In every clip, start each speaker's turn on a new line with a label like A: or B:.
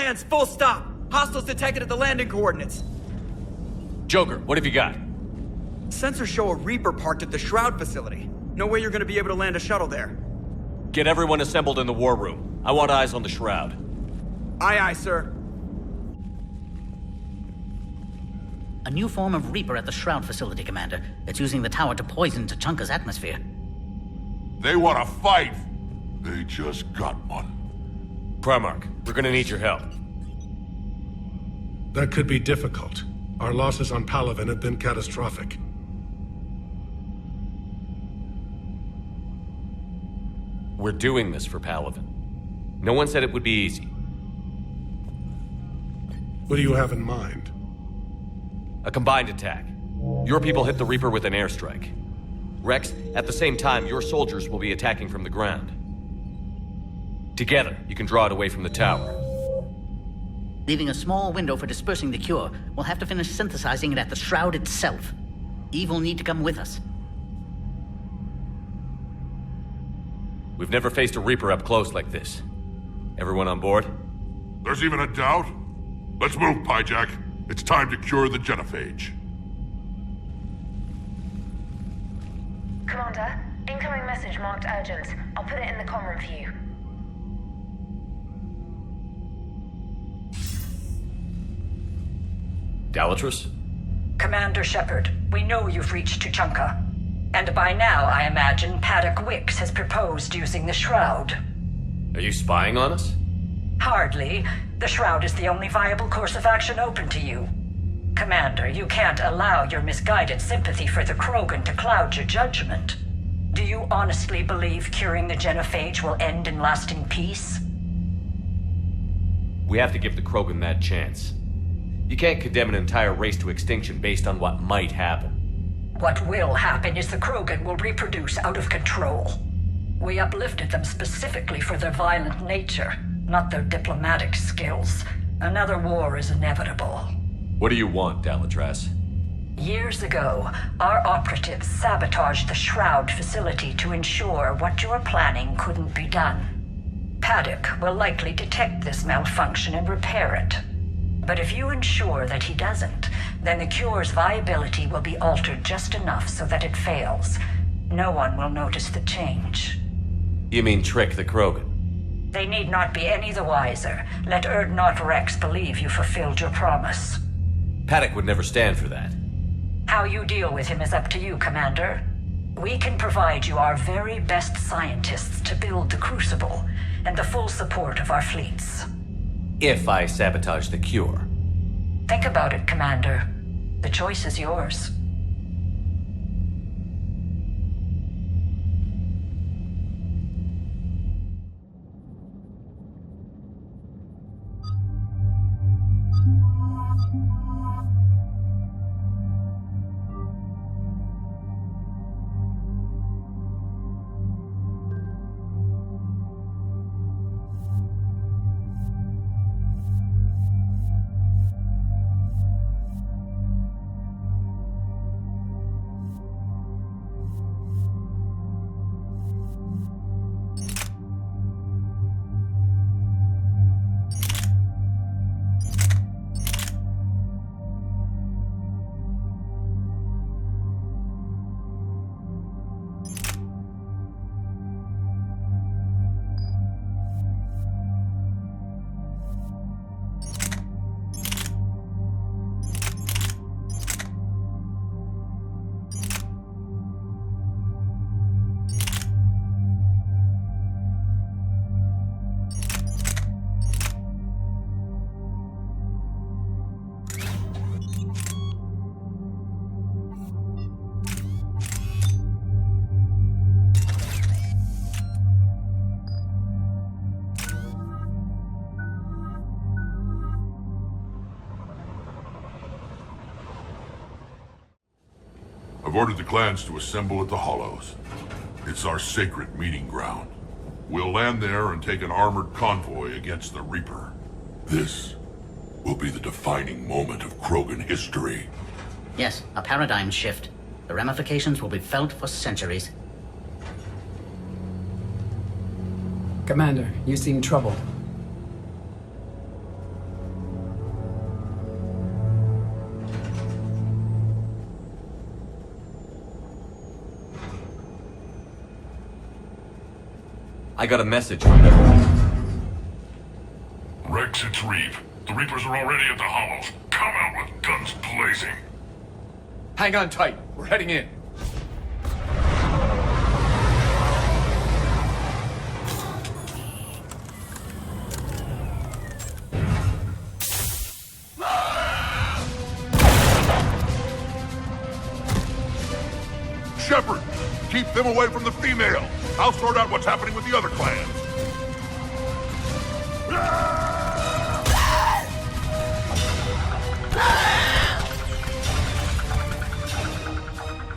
A: lands, full stop. Hostiles detected at the landing coordinates.
B: Joker, what have you got?
A: Sensors show a Reaper parked at the Shroud facility. No way you're gonna be able to land a shuttle there.
B: Get everyone assembled in the war room. I want eyes on the Shroud.
A: Aye, aye, sir.
C: A new form of Reaper at the Shroud facility, Commander. It's using the tower to poison Tuchanka's atmosphere.
D: They want to fight. They just got one.
B: Primarch, we're gonna need your help.
E: That could be difficult. Our losses on Palaven have been catastrophic.
B: We're doing this for Palaven. No one said it would be easy.
E: What do you have in mind?
B: A combined attack. Your people hit the Reaper with an airstrike. Rex, at the same time, your soldiers will be attacking from the ground. Together, you can draw it away from the tower.
C: Leaving a small window for dispersing the cure, we'll have to finish synthesizing it at the Shroud itself. Eve will need to come with us.
B: We've never faced a Reaper up close like this. Everyone on board?
D: There's even a doubt? Let's move, Pyjack. It's time to cure the genophage.
F: Commander, incoming message marked urgent. I'll put it in the comm room for you.
B: Dalatrus?
G: Commander Shepard, we know you've reached Tuchanka. And by now, I imagine Paddock Wicks has proposed using the Shroud.
B: Are you spying on us?
G: Hardly. The Shroud is the only viable course of action open to you. Commander, you can't allow your misguided sympathy for the Krogan to cloud your judgment. Do you honestly believe curing the genophage will end in lasting peace?
B: We have to give the Krogan that chance. You can't condemn an entire race to extinction based on what might happen.
G: What will happen is the Krogan will reproduce out of control. We uplifted them specifically for their violent nature, not their diplomatic skills. Another war is inevitable.
B: What do you want, Dalatrus?
G: Years ago, our operatives sabotaged the Shroud facility to ensure what you are planning couldn't be done. Paddock will likely detect this malfunction and repair it. But if you ensure that he doesn't, then the cure's viability will be altered just enough so that it fails. No one will notice the change.
B: You mean trick the Krogan?
G: They need not be any the wiser. Let Urdnot Rex believe you fulfilled your promise.
B: Paddock would never stand for that.
G: How you deal with him is up to you, Commander. We can provide you our very best scientists to build the Crucible, and the full support of our fleets.
B: If I sabotage the cure.
G: Think about it, Commander. The choice is yours.
D: I've ordered the clans to assemble at the Hollows. It's our sacred meeting ground. We'll land there and take an armored convoy against the Reaper. This will be the defining moment of Krogan history.
C: Yes, a paradigm shift. The ramifications will be felt for centuries.
H: Commander, you seem troubled.
B: I got a message from them.
D: Rex, it's Reeve. The Reapers are already at the hollows. Come out with guns blazing.
H: Hang on tight. We're heading in.
D: Shepard, keep them away from the female. I'll sort out what's happening with the other clans.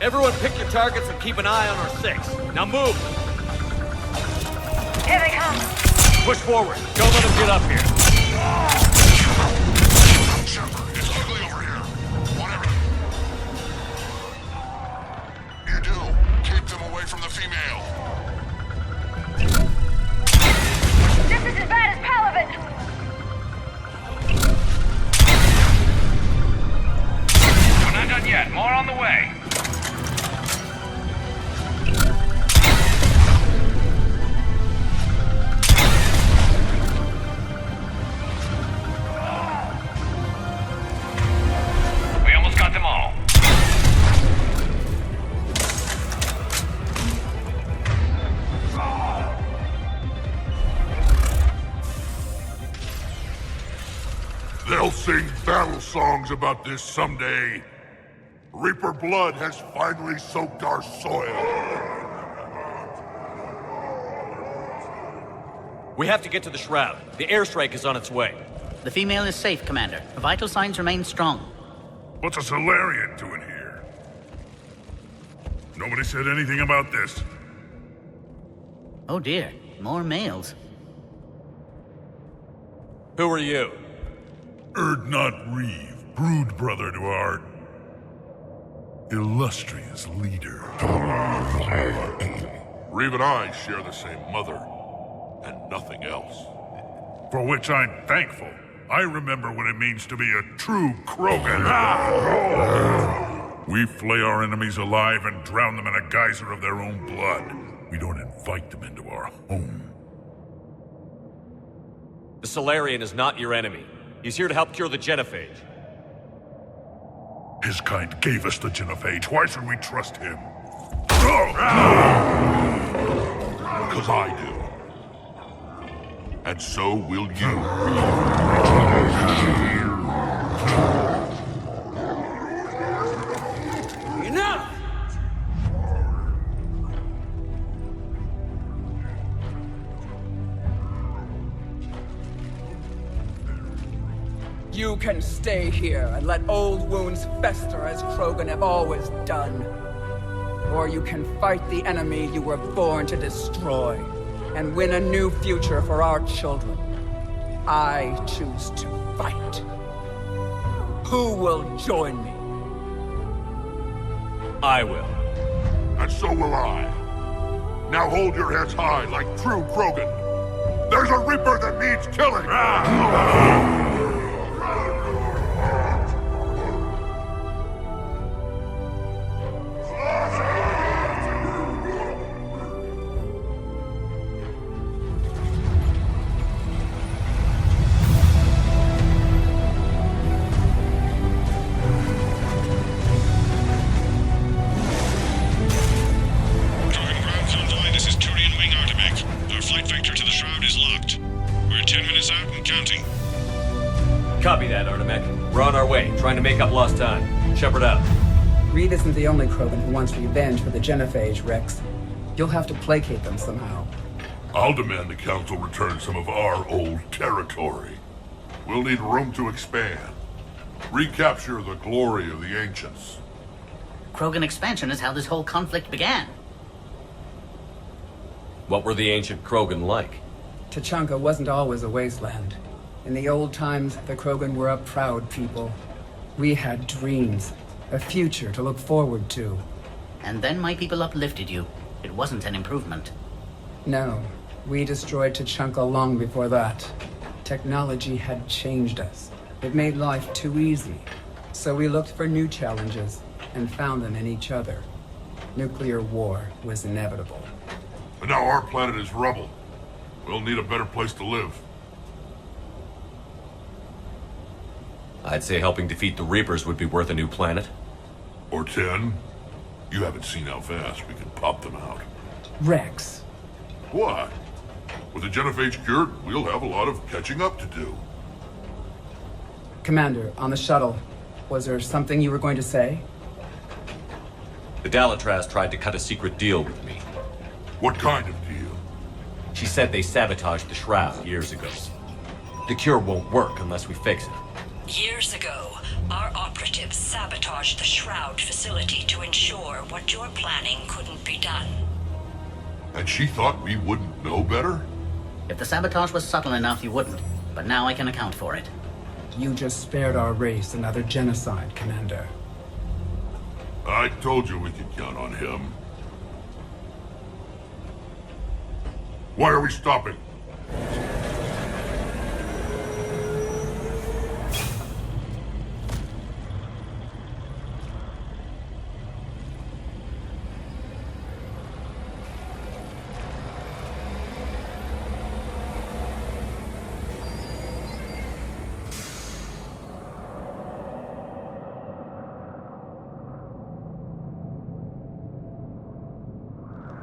B: Everyone pick your targets and keep an eye on our 6. Now move!
F: Here they come.
B: Push forward. Don't let them get up here.
D: Shepard, it's ugly over here. Whatever you do, keep them away from the female.
F: This is as bad as Palavin.
B: We're not done yet. More on the way. We almost got them all.
D: They'll sing battle songs about this someday. Reaper blood has finally soaked our soil.
B: We have to get to the Shroud. The airstrike is on its way.
C: The female is safe, Commander. Her vital signs remain strong.
D: What's a Solarian doing here? Nobody said anything about this.
C: Oh dear, more males.
B: Who are you?
D: Erdnot Reeve, brood brother to our illustrious leader. Reeve and I share the same mother, and nothing else. For which I'm thankful. I remember what it means to be a true Krogan. We flay our enemies alive and drown them in a geyser of their own blood. We don't invite them into our home.
B: The Solarian is not your enemy. He's here to help cure the genophage.
D: His kind gave us the genophage. Why should we trust him? Because I do. And so will you.
A: Enough!
I: You can stay here and let old wounds fester as Krogan have always done. Or you can fight the enemy you were born to destroy and win a new future for our children. I choose to fight. Who will join me?
B: I will.
D: And so will I. Now hold your heads high like true Krogan. There's a Reaper that needs killing!
B: Copy that, Artemek. We're on our way, trying to make up lost time. Shepherd out.
I: Reeve isn't the only Krogan who wants revenge for the genophage, Rex. You'll have to placate them somehow.
D: I'll demand the Council return some of our old territory. We'll need room to expand. Recapture the glory of the ancients.
C: Krogan expansion is how this whole conflict began.
B: What were the ancient Krogan like?
I: Tuchanka wasn't always a wasteland. In the old times, the Krogan were a proud people. We had dreams, a future to look forward to.
C: And then my people uplifted you. It wasn't an improvement.
I: No, we destroyed Tuchanka long before that. Technology had changed us. It made life too easy. So we looked for new challenges and found them in each other. Nuclear war was inevitable.
D: But now our planet is rubble. We'll need a better place to live.
B: I'd say helping defeat the Reapers would be worth a new planet.
D: Or 10. You haven't seen how fast we can pop them out.
I: Rex.
D: What? With the genophage cured, we'll have a lot of catching up to do.
I: Commander, on the shuttle, was there something you were going to say?
B: The Dalatraz tried to cut a secret deal with me.
D: What kind of deal?
B: She said they sabotaged the Shroud years ago. The cure won't work unless we fix it.
G: Years ago, our operatives sabotaged the Shroud facility to ensure what you're planning couldn't be done.
D: And she thought we wouldn't know better?
C: If the sabotage was subtle enough, you wouldn't. But now I can account for it.
I: You just spared our race another genocide, Commander.
D: I told you we could count on him. Why are we stopping?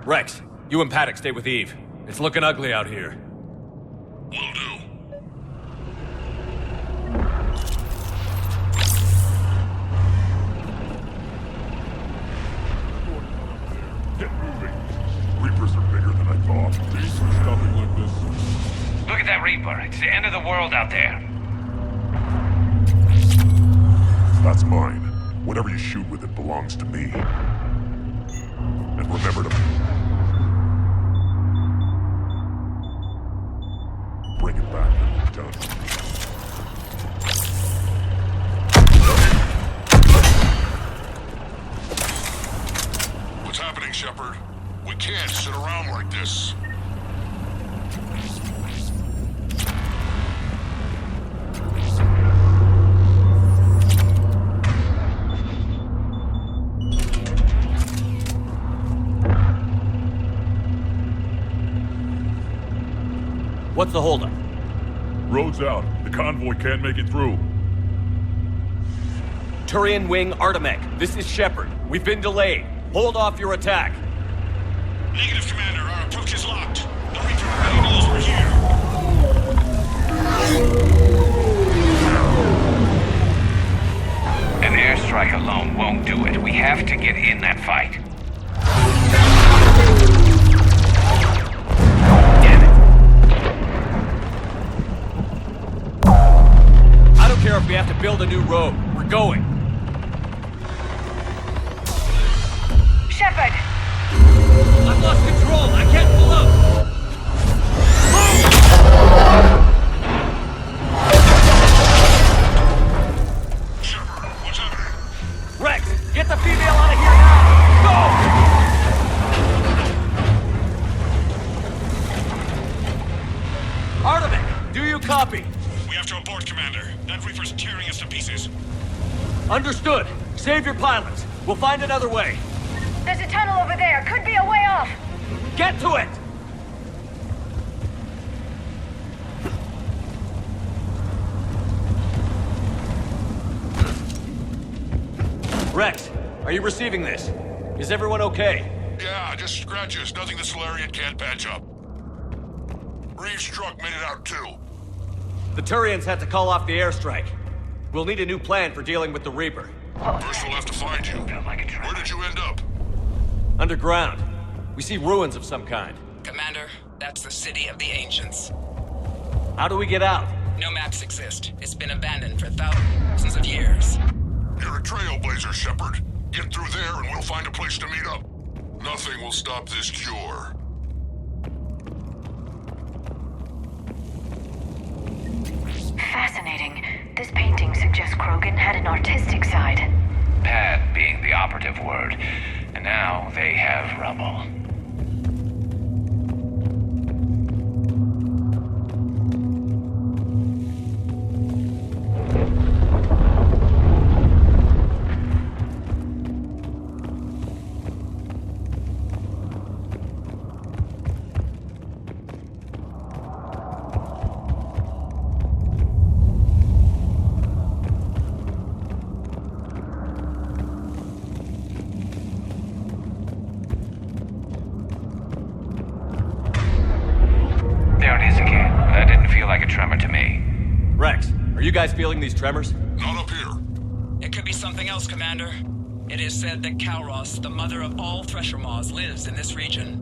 B: Rex, you and Paddock stay with Eve. It's looking ugly out here.
D: Will do. Get moving. Reapers are bigger than I thought. These are stopping like this.
J: Look at that Reaper. It's the end of the world out there.
D: That's mine. Whatever you shoot with it belongs to me. And remember to bring it back when you're done. What's happening, Shepard? We can't sit around like this.
B: What's the holdup?
D: Road's out. The convoy can't make it through.
B: Turian Wing Artemech, this is Shepard. We've been delayed. Hold off your attack.
D: Negative, Commander. Our approach is locked. The Reaper are over here.
J: An airstrike alone won't do it. We have to get in that fight.
B: Damn it! I don't care if we have to build a new road. We're going.
F: Shepard!
B: I've lost control. I can't pull up.
D: Shepard, what's happening?
B: Rex, get the female out of here now! Go! Artemech, do you copy?
D: We have to abort, Commander. That Reaper's tearing us to pieces.
B: Understood. Save your pilots. We'll find another way.
F: There's a tunnel over there. Could be a way off.
B: Get to it! Rex, are you receiving this? Is everyone okay?
D: Yeah, just scratches. Nothing the Solarian can't patch up. Reeves' truck made it out too.
B: The Turians had to call off the airstrike. We'll need a new plan for dealing with the Reaper.
D: First we'll have to find you. Where did you end up?
B: Underground. We see ruins of some kind.
K: Commander, that's the City of the Ancients.
B: How do we get out?
K: No maps exist. It's been abandoned for thousands of years.
D: You're a trailblazer, Shepard. Get through there and we'll find a place to meet up. Nothing will stop this cure.
F: Fascinating. This painting suggests Krogan had an artistic side.
J: Pad being the operative word. And now they have rubble.
B: you guys feeling these tremors?
D: Not up here.
K: It could be something else, Commander. It is said that Kalros, the mother of all thresher maws, lives in this region.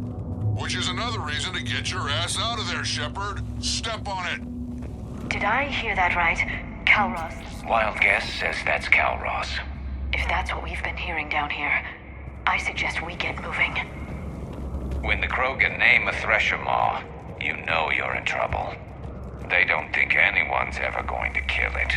D: Which is another reason to get your ass out of there, Shepard. Step on it.
F: Did I hear that right? Kalros.
J: Wild guess says that's Kalros.
F: If that's what we've been hearing down here, I suggest we get moving.
J: When the Krogan name a thresher maw, you know you're in trouble. They don't think anyone's ever going to kill it.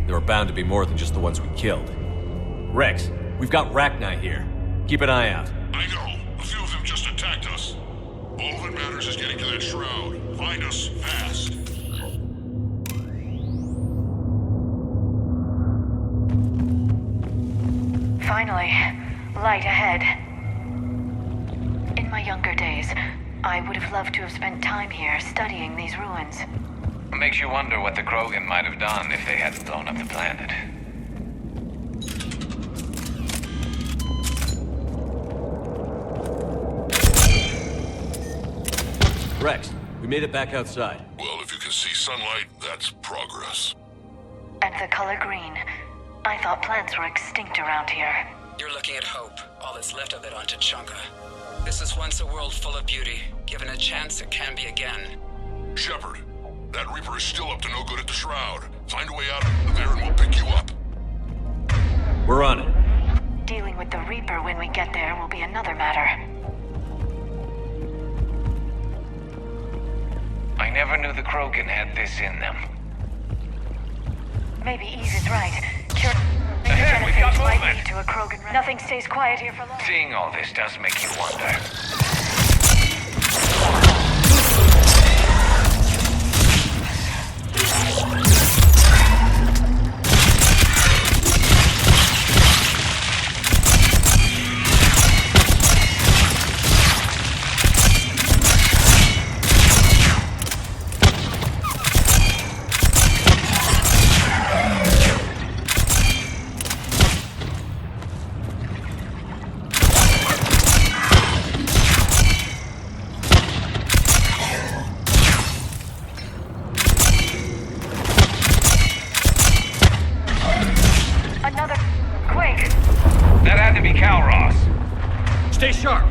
B: There are bound to be more than just the ones we killed. Rex, we've got Rachni here. Keep an eye out.
D: I know. A few of them just attacked us. All that matters is getting to that shroud. Find us fast.
F: Finally, light ahead. In my younger days, I would have loved to have spent time here studying these ruins.
J: Makes you wonder what the Krogan might have done if they hadn't blown up the planet.
B: Rex, we made it back outside.
D: Well, if you can see sunlight, that's progress.
F: And the color green. I thought plants were extinct around here.
K: You're looking at hope, all that's left of it on Tuchanka. This is once a world full of beauty. Given a chance, it can be again.
D: Shepard, that Reaper is still up to no good at the Shroud. Find a way out of there and we'll pick you up.
B: We're on it.
F: Dealing with the Reaper when we get there will be another matter.
J: I never knew the Krogan had this in them.
F: Maybe Eve is right.
J: Ahead, we got
F: might
J: movement.
F: lead to a Krogan. Nothing stays quiet here for long.
J: Seeing all this does make you wonder.
F: Another quake.
J: That had to be Kalros.
B: Stay sharp.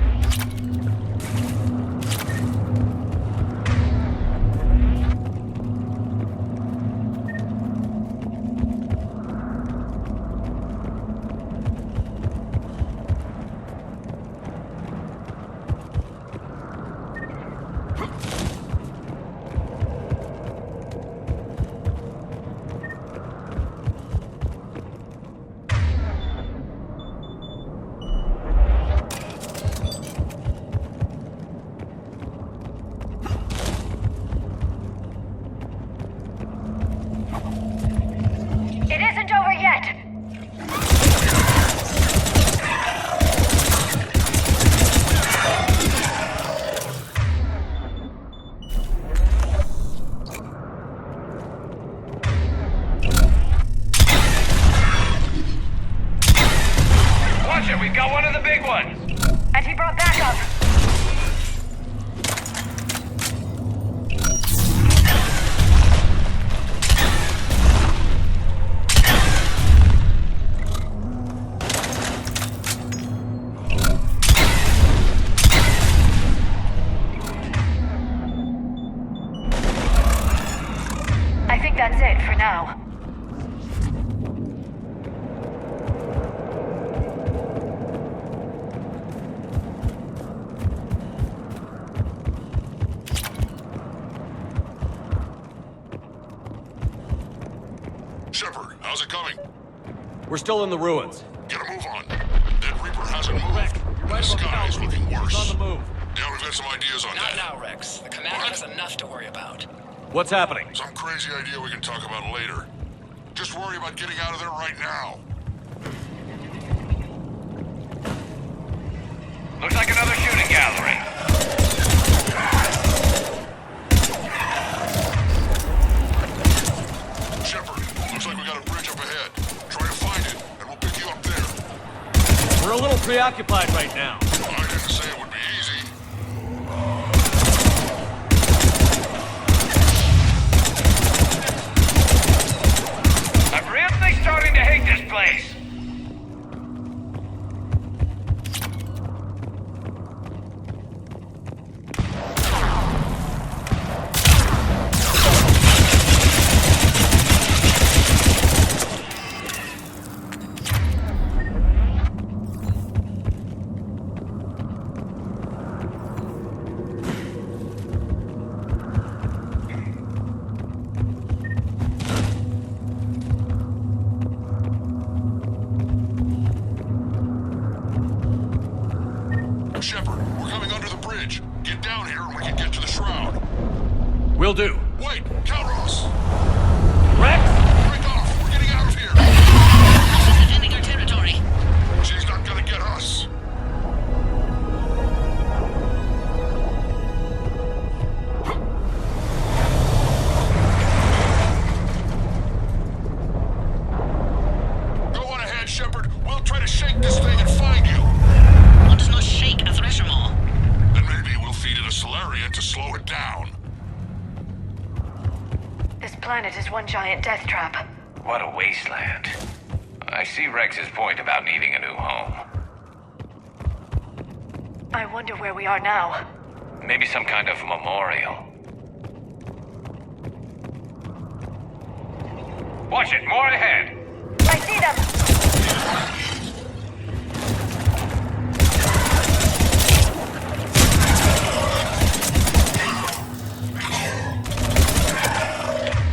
F: It isn't over yet.
J: Watch it, we've got one of the big ones.
F: And he brought backup. I think that's it for now.
D: Shepard, how's it coming?
B: We're still in the ruins.
D: Get a move on. That Reaper hasn't moved. The sky's looking worse.
B: On the move.
D: Yeah, we've got some ideas on
K: Not
D: that.
K: now, Rex. The commander has enough to worry about.
B: What's happening?
D: Some crazy idea we can talk about later. Just worry about getting out of there right now.
J: Looks like another shooting gallery.
D: Shepard, looks like we got a bridge up ahead. Try to find it, and we'll pick you up there.
B: We're a little preoccupied right now.
D: I didn't say it would be easy.
J: I'm really starting to hate this place.
D: Shepard, we're coming under the bridge. Get down here and we can get to the shroud.
B: Will do.
D: Wait, Calros!
B: Rex!
D: Break off! We're getting out of here!
C: She's defending our territory.
D: She's not gonna get us. Go on ahead, Shepard. We'll try to shake this thing and find you.
C: What does not shake a thresher maw?
D: Then maybe we'll feed it a Solarian to slow it down.
F: This planet is one giant death trap.
J: What a wasteland. I see Rex's point about needing a new home.
F: I wonder where we are now.
J: Maybe some kind of memorial. Watch it, more ahead.
F: I see them!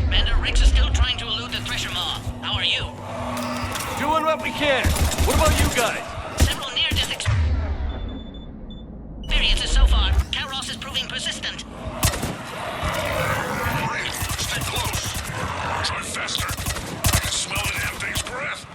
C: Commander, Rex is still trying to elude the thresher maw. How are you?
B: Doing what we can. What about you guys?
C: Several near-death experiences so far. Calros is proving persistent.
D: Hurry, stay close. Try faster. I can smell the damn thing's breath.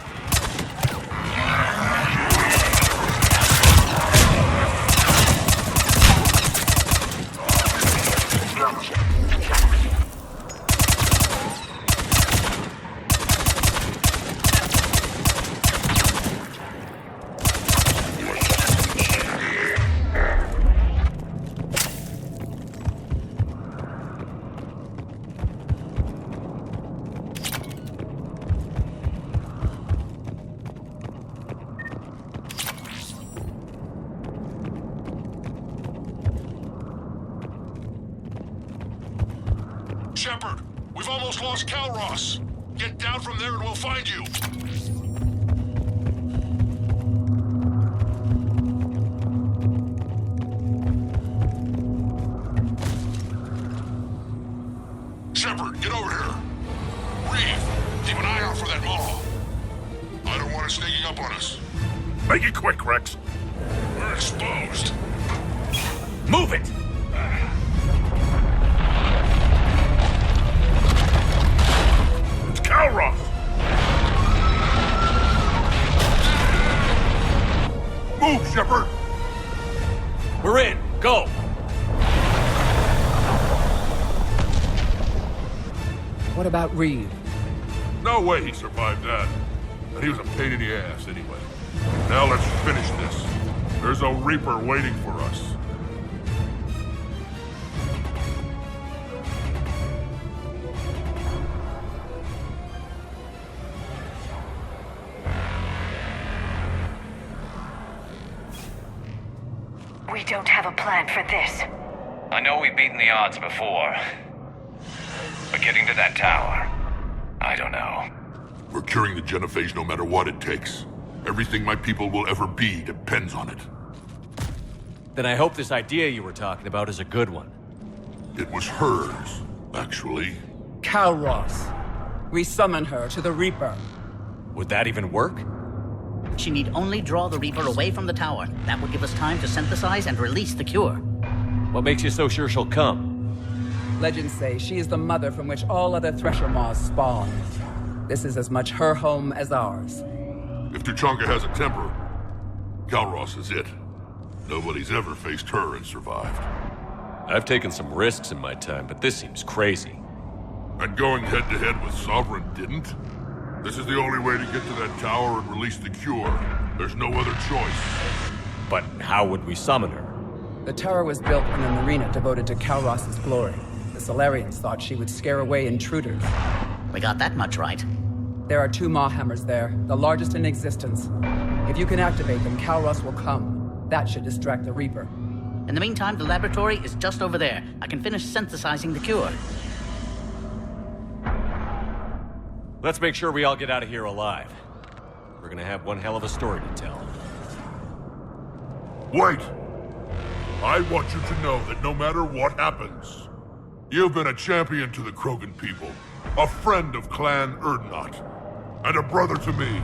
D: Shepard, we've almost lost Calros. Get down from there and we'll find you. Shepard, get over here. Reeve, keep an eye out for that maw. I don't want it sneaking up on us. Make it quick, Rex. We're exposed.
B: Move it!
D: Calros! Move, Shepard!
B: We're in. Go!
I: What about Reeve?
D: No way he survived that. And he was a pain in the ass anyway. Now let's finish this. There's a Reaper waiting for us.
F: We don't have a plan for this.
J: I know we've beaten the odds before. But getting to that tower, I don't know.
D: We're curing the genophage no matter what it takes. Everything my people will ever be depends on it.
B: Then I hope this idea you were talking about is a good one.
D: It was hers, actually.
I: Calros. We summon her to the Reaper.
B: Would that even work?
C: She need only draw the Reaper away from the tower. That would give us time to synthesize and release the cure.
B: What makes you so sure she'll come?
I: Legends say she is the mother from which all other thresher maws spawn. This is as much her home as ours.
D: If Tuchanka has a temper, Calros is it. Nobody's ever faced her and survived.
B: I've taken some risks in my time, but this seems crazy.
D: And going head-to-head with Sovereign didn't? This is the only way to get to that tower and release the cure. There's no other choice.
B: But how would we summon her?
I: The tower was built in an arena devoted to Kalros's glory. The Solarians thought she would scare away intruders.
C: We got that much right.
I: There are 2 Maw hammers there, the largest in existence. If you can activate them, Kalros will come. That should distract the Reaper.
C: In the meantime, the laboratory is just over there. I can finish synthesizing the cure.
B: Let's make sure we all get out of here alive. We're gonna have one hell of a story to tell.
D: Wait! I want you to know that no matter what happens, you've been a champion to the Krogan people, a friend of Clan Erdnot, and a brother to me.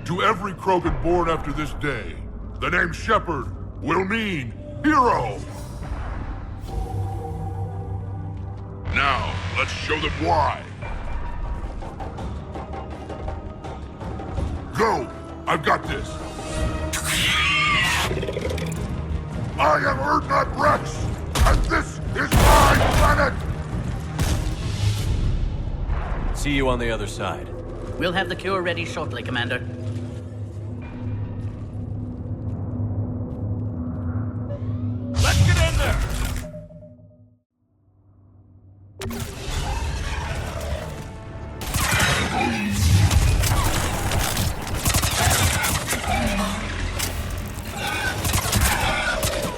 D: To every Krogan born after this day, the name Shepard will mean hero! Now, let's show them why. Go! I've got this! I am Erdnot Rex, and this is my planet!
B: See you on the other side.
C: We'll have the cure ready shortly, Commander.
B: Let's get in there!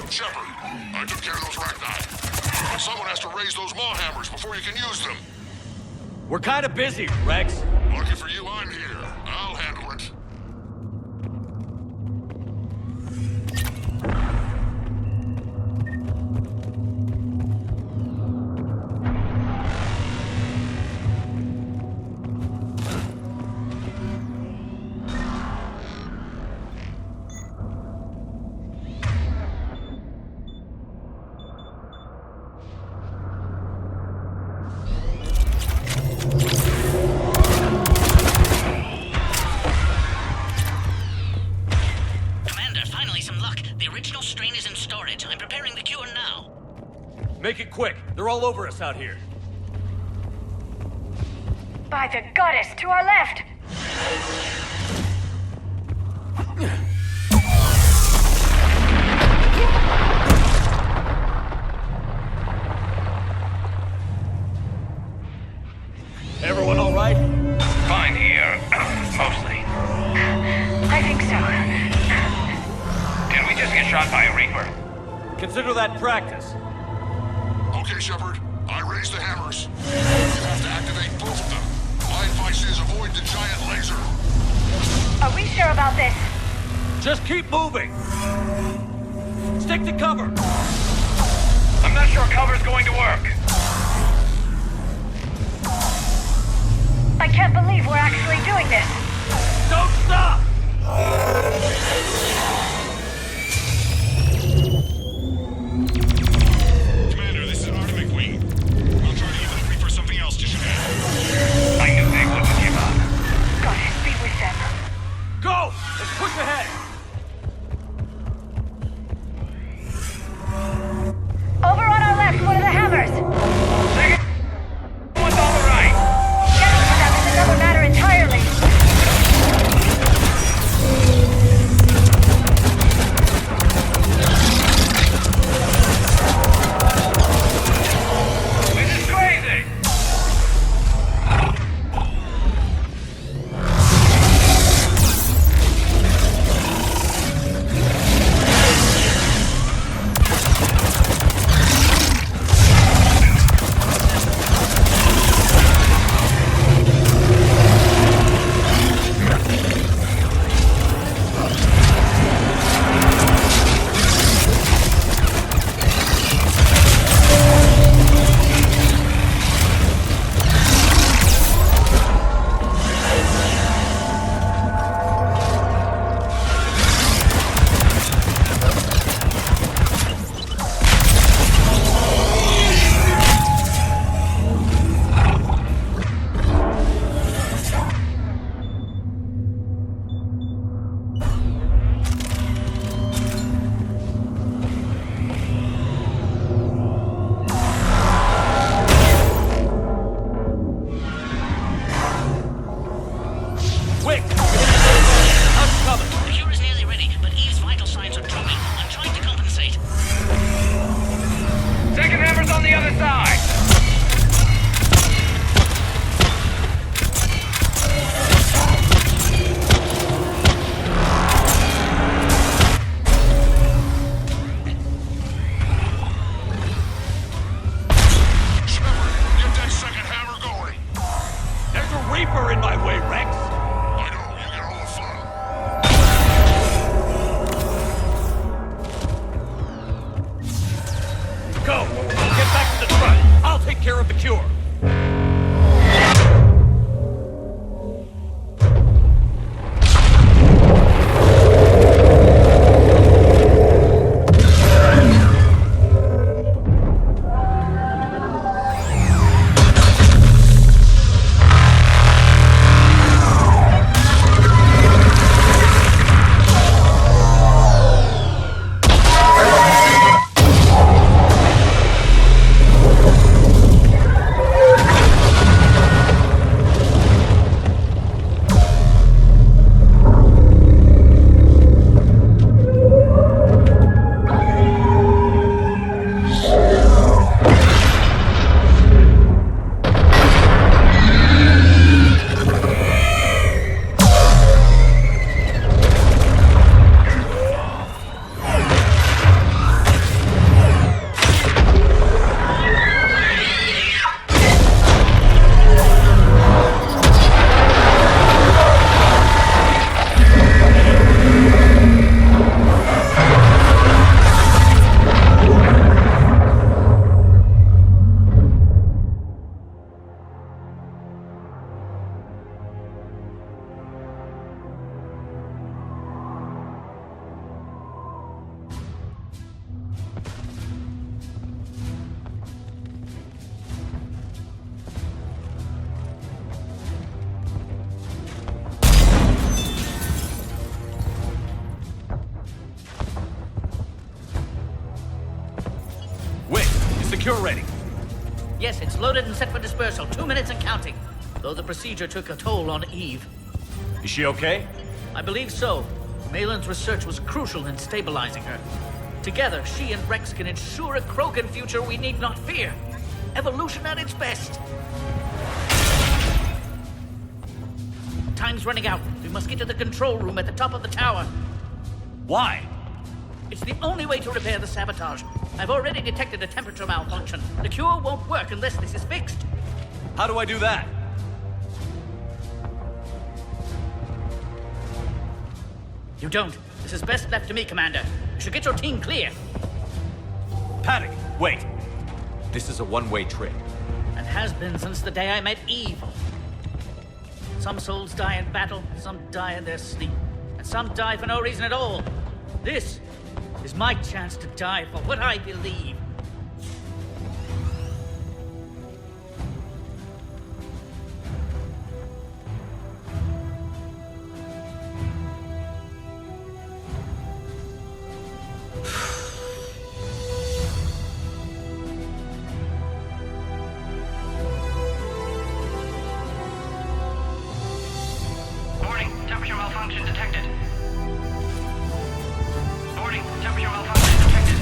D: Shepard, I took care of those Rachni. But someone has to raise those Maw hammers before you can use them.
B: We're kind of busy, Rex.
D: Lucky for you, I'm here. I'll handle it.
B: Make it quick. They're all over us out here.
F: By the goddess, to our left!
B: Everyone all right?
J: Fine here. Mostly.
F: I think so.
J: Can we just get shot by a Reaper?
B: Consider that practice.
D: Okay, Shepard. I raised the hammers. You have to activate both of them. My advice is avoid the giant laser.
F: Are we sure about this?
B: Just keep moving. Stick to cover.
J: I'm not sure cover's going to work.
F: I can't believe we're actually doing this.
B: Don't stop!
J: I knew they wouldn't give up.
F: Goddess, be with them.
B: Go! Let's push ahead!
F: Over on our left, one of the hammers.
J: Second one's on the right.
F: Getting to them is another matter entirely.
C: Yes, it's loaded and set for dispersal. 2 minutes and counting. Though the procedure took a toll on Eve.
B: Is she okay?
C: I believe so. Malin's research was crucial in stabilizing her. Together, she and Rex can ensure a Krogan future we need not fear. Evolution at its best. Time's running out. We must get to the control room at the top of the tower.
B: Why?
C: It's the only way to repair the sabotage. I've already detected a temperature malfunction. The cure won't work unless this is fixed.
B: How do I do that?
C: You don't. This is best left to me, Commander. You should get your team clear.
B: Paddock, wait. This is a one-way trip.
C: And has been since the day I met Eve. Some souls die in battle, some die in their sleep, and some die for no reason at all. This is my chance to die for what I believe.
F: Warning, temperature malfunction detected. Warning, temperature malfunction detected.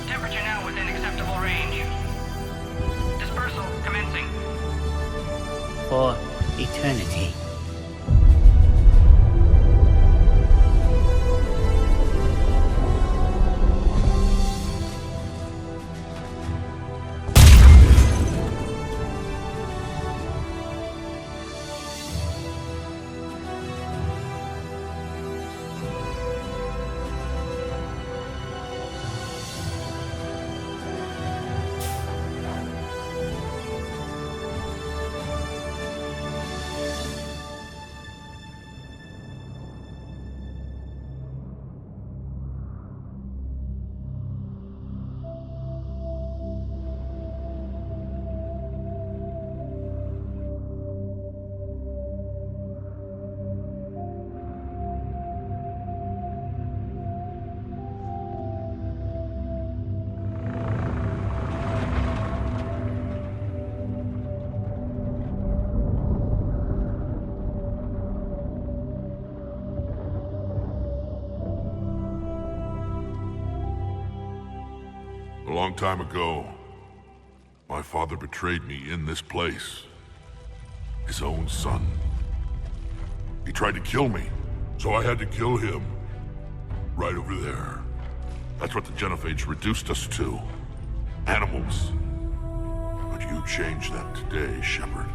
F: Temperature now within acceptable range. Dispersal commencing.
C: For eternity.
D: A long time ago, my father betrayed me in this place. His own son. He tried to kill me, so I had to kill him. Right over there. That's what the Genophage reduced us to. Animals. But you changed that today, Shepard.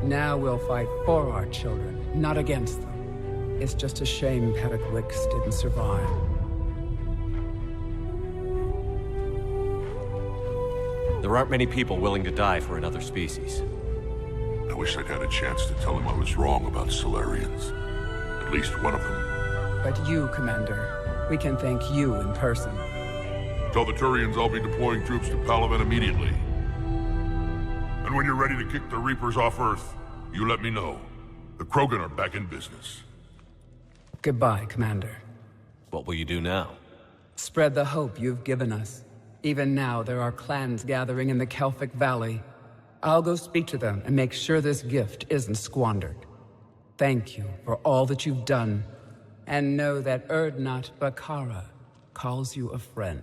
I: Now we'll fight for our children, not against them. It's just a shame Paddock Wicks didn't survive.
B: There aren't many people willing to die for another species.
D: I wish I'd had a chance to tell him I was wrong about Solarians. At least one of them.
I: But you, Commander, we can thank you in person.
D: Tell the Turians I'll be deploying troops to Palaven immediately. And when you're ready to kick the Reapers off Earth, you let me know. The Krogan are back in business.
I: Goodbye, Commander.
B: What will you do now?
I: Spread the hope you've given us. Even now, there are clans gathering in the Kelphic Valley. I'll go speak to them and make sure this gift isn't squandered. Thank you for all that you've done, and know that Erdnot Bakara calls you a friend.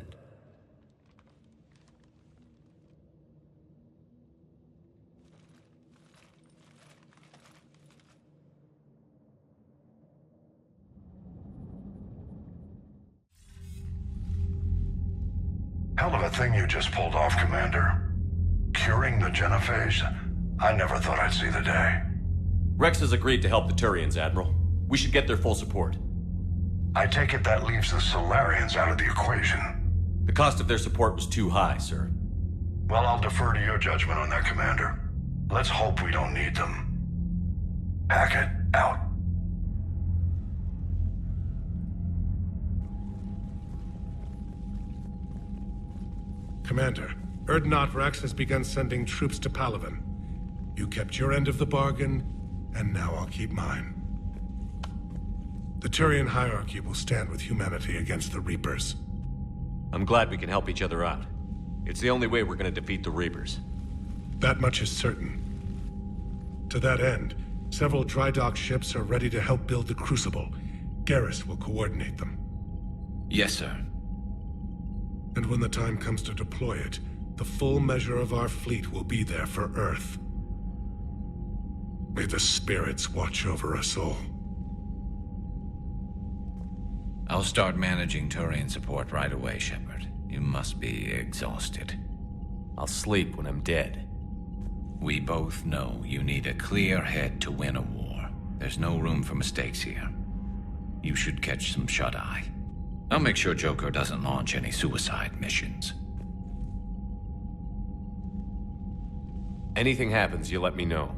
L: Hell of a thing you just pulled off, Commander. Curing the Genophage? I never thought I'd see the day.
B: Rex has agreed to help the Turians, Admiral. We should get their full support.
L: I take it that leaves the Solarians out of the equation.
B: The cost of their support was too high, sir.
L: Well, I'll defer to your judgment on that, Commander. Let's hope we don't need them. Hackett, out.
E: Commander, Erdnot Rex has begun sending troops to Palaven. You kept your end of the bargain, and now I'll keep mine. The Turian hierarchy will stand with humanity against the Reapers.
B: I'm glad we can help each other out. It's the only way we're gonna defeat the Reapers.
E: That much is certain. To that end, several dry dock ships are ready to help build the Crucible. Garrus will coordinate them.
J: Yes, sir.
E: And when the time comes to deploy it, the full measure of our fleet will be there for Earth. May the spirits watch over us all.
J: I'll start managing Turian support right away, Shepard. You must be exhausted.
B: I'll sleep when I'm dead.
J: We both know you need a clear head to win a war. There's no room for mistakes here. You should catch some shut-eye. I'll make sure Joker doesn't launch any suicide missions.
B: Anything happens, you let me know.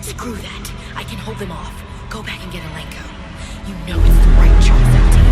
M: Screw that. I can hold them off. Go back and get Alenko. You know it's the right choice, Edycja.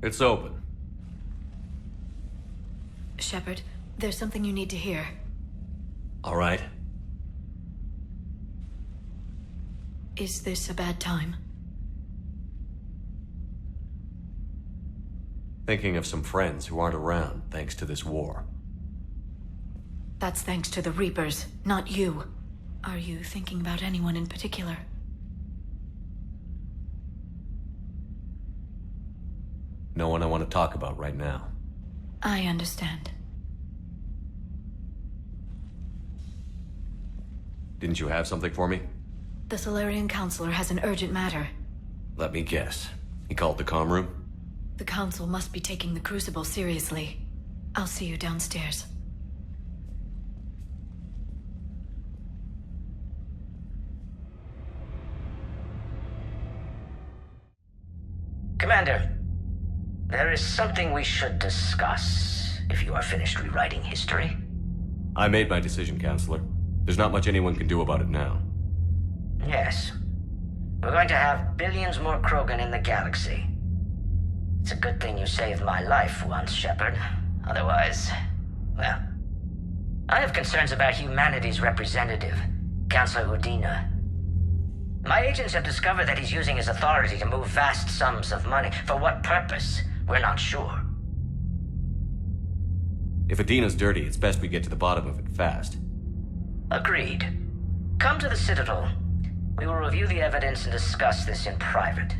B: It's open.
M: Shepard, there's something you need to hear.
B: All right.
M: Is this a bad time?
B: Thinking of some friends who aren't around thanks to this war.
M: That's thanks to the Reapers, not you. Are you thinking about anyone in particular?
B: No one I want to talk about right now.
M: I understand.
B: Didn't you have something for me?
M: The Solarian Counselor has an urgent matter.
B: Let me guess. He called the comm room?
M: The Council must be taking the Crucible seriously. I'll see you downstairs.
N: Commander, there is something we should discuss, if you are finished rewriting history.
B: I made my decision, Counselor. There's not much anyone can do about it now.
N: Yes. We're going to have billions more Krogan in the galaxy. It's a good thing you saved my life once, Shepard. Otherwise, well... I have concerns about humanity's representative, Councillor Udina. My agents have discovered that he's using his authority to move vast sums of money. For what purpose? We're not sure.
B: If Adina's dirty, it's best we get to the bottom of it fast.
N: Agreed. Come to the Citadel. We will review the evidence and discuss this in private.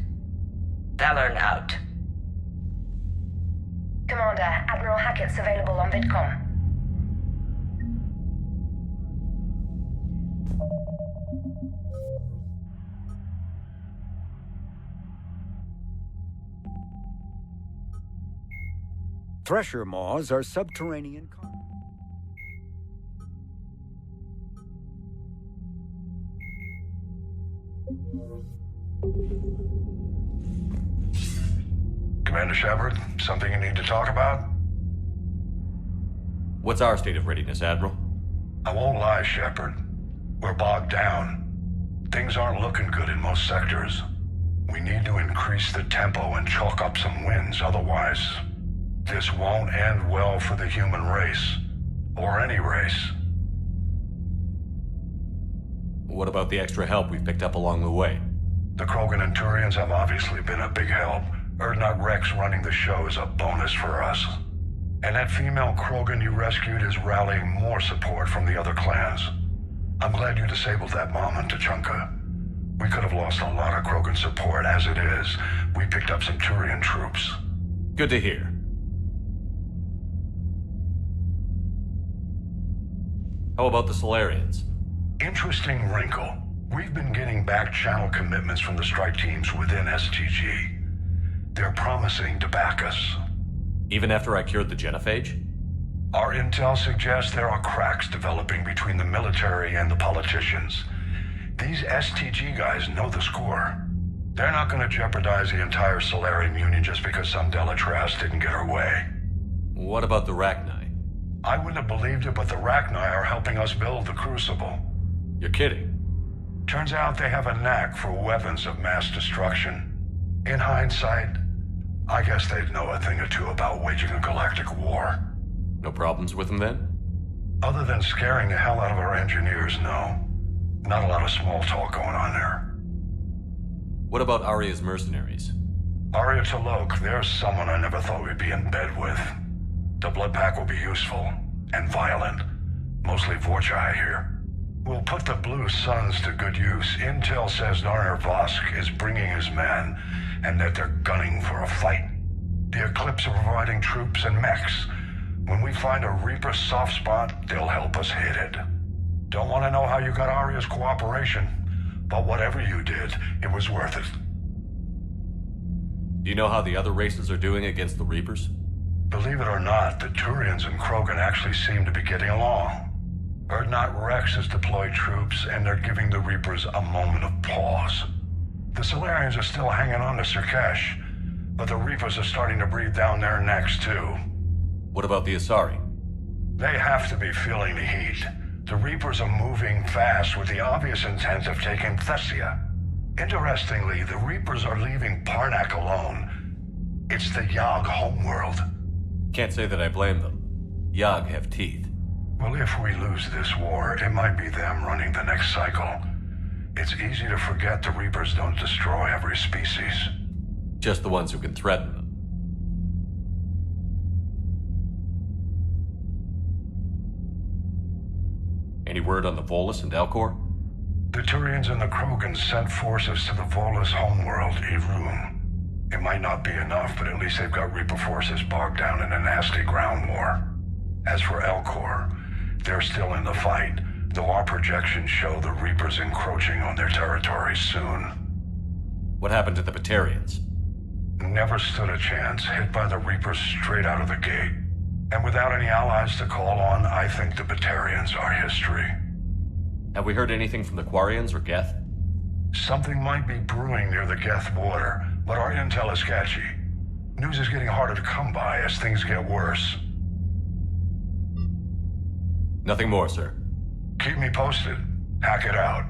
N: Valorn out.
F: Commander, Admiral Hackett's available on VidCom.
O: Thresher maws are subterranean.
L: Commander Shepard, something you need to talk about?
B: What's our state of readiness, Admiral?
L: I won't lie, Shepard. We're bogged down. Things aren't looking good in most sectors. We need to increase the tempo and chalk up some wins, otherwise this won't end well for the human race. Or any race.
B: What about the extra help we've picked up along the way?
L: The Krogan and Turians have obviously been a big help. Urdnot Rex running the show is a bonus for us. And that female Krogan you rescued is rallying more support from the other clans. I'm glad you disabled that bomb on Tuchanka. We could have lost a lot of Krogan support. As it is, we picked up some Turian troops.
B: Good to hear. How about the Solarians?
L: Interesting wrinkle. We've been getting back channel commitments from the strike teams within STG. They're promising to back us.
B: Even after I cured the genophage?
L: Our intel suggests there are cracks developing between the military and the politicians. These STG guys know the score. They're not going to jeopardize the entire Solarian Union just because some Delatras didn't get her way.
B: What about the Rachni?
L: I wouldn't have believed it, but the Rachni are helping us build the Crucible.
B: You're kidding.
L: Turns out they have a knack for weapons of mass destruction. In hindsight, I guess they'd know a thing or two about waging a galactic war.
B: No problems with them then?
L: Other than scaring the hell out of our engineers, no. Not a lot of small talk going on there.
B: What about Arya's mercenaries?
L: Arya T'Loak, there's someone I never thought we'd be in bed with. The blood pack will be useful, and violent. Mostly Vorchai here. We'll put the Blue Suns to good use. Intel says Narner Vosk is bringing his men, and that they're gunning for a fight. The Eclipse are providing troops and mechs. When we find a Reaper soft spot, they'll help us hit it. Don't want to know how you got Arya's cooperation, but whatever you did, it was worth it.
B: Do you know how the other races are doing against the Reapers?
L: Believe it or not, the Turians and Krogan actually seem to be getting along. Urdnot Rex has deployed troops, and they're giving the Reapers a moment of pause. The Solarians are still hanging on to Sirkesh, but the Reapers are starting to breathe down their necks too.
B: What about the Asari?
L: They have to be feeling the heat. The Reapers are moving fast with the obvious intent of taking Thessia. Interestingly, the Reapers are leaving Parnak alone. It's the Yogg homeworld.
B: Can't say that I blame them. Yogg have teeth.
L: Well, if we lose this war, it might be them running the next cycle. It's easy to forget the Reapers don't destroy every species.
B: Just the ones who can threaten them. Any word on the Volus and Elcor?
L: The Turians and the Krogan sent forces to the Volus homeworld, Irun. It might not be enough, but at least they've got Reaper forces bogged down in a nasty ground war. As for Elcor, they're still in the fight, though our projections show the Reapers encroaching on their territory soon.
B: What happened to the Batarians?
L: Never stood a chance, hit by the Reapers straight out of the gate. And without any allies to call on, I think the Batarians are history.
B: Have we heard anything from the Quarians or Geth?
L: Something might be brewing near the Geth border, but our intel is sketchy. News is getting harder to come by as things get worse.
B: Nothing more, sir.
L: Keep me posted. Hack it out.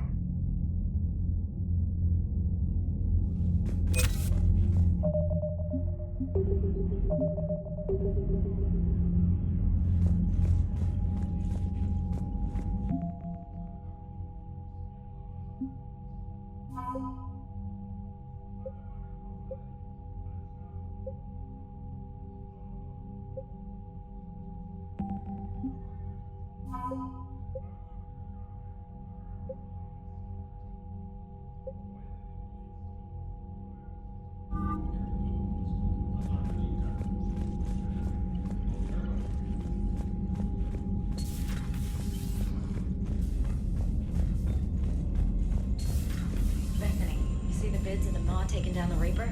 M: down the Reaper?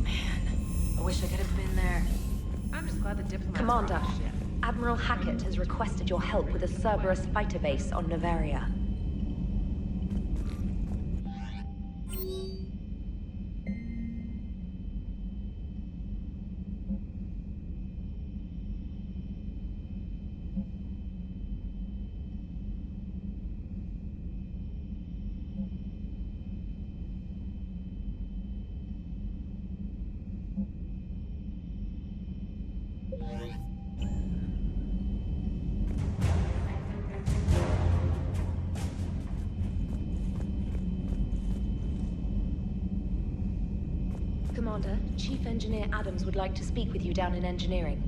M: Man, I wish I could have been there.
P: I'm just glad the diplomats
Q: Commander,
P: are on the ship.
Q: Admiral Hackett has requested your help with a Cerberus fighter base on Novaria. Commander, Chief Engineer Adams would like to speak with you down in engineering.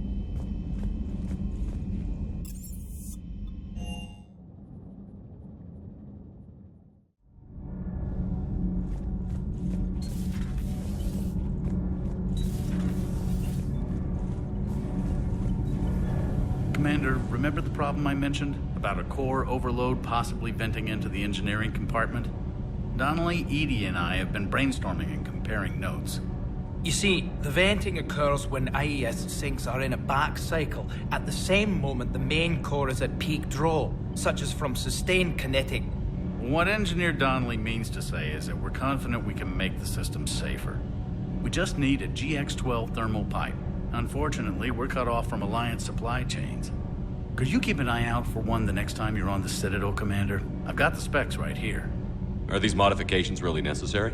R: Commander, remember the problem I mentioned? About a core overload possibly venting into the engineering compartment? Donnelly, Edie, and I have been brainstorming and comparing notes.
S: You see, the venting occurs when IES sinks are in a back cycle at the same moment the main core is at peak draw, such as from sustained kinetic.
R: What Engineer Donnelly means to say is that we're confident we can make the system safer. We just need a GX-12 thermal pipe. Unfortunately, we're cut off from Alliance supply chains. Could you keep an eye out for one the next time you're on the Citadel, Commander? I've got the specs right here.
B: Are these modifications really necessary?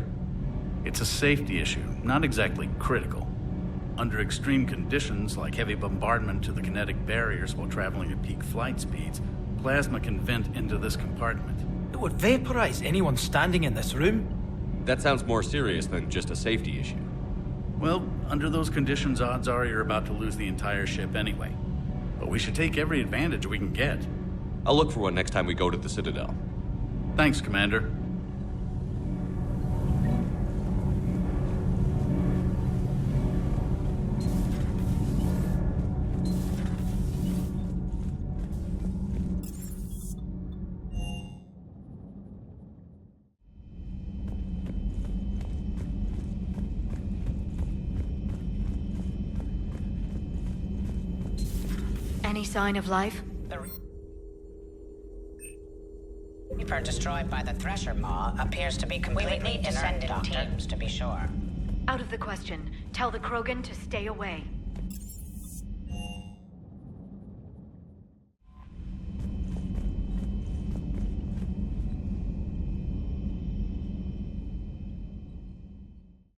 R: It's a safety issue, not exactly critical. Under extreme conditions, like heavy bombardment to the kinetic barriers while traveling at peak flight speeds, plasma can vent into this compartment.
S: It would vaporize anyone standing in this room.
B: That sounds more serious than just a safety issue.
R: Well, under those conditions, odds are you're about to lose the entire ship anyway. But we should take every advantage we can get.
B: I'll look for one next time we go to the Citadel.
R: Thanks, Commander.
F: Any sign of life?
K: The Reaper destroyed by the Thresher Maw appears to be completely
F: We would need to send in
K: Doctor,
F: teams
K: to be sure.
F: Out of the question. Tell the Krogan to stay away.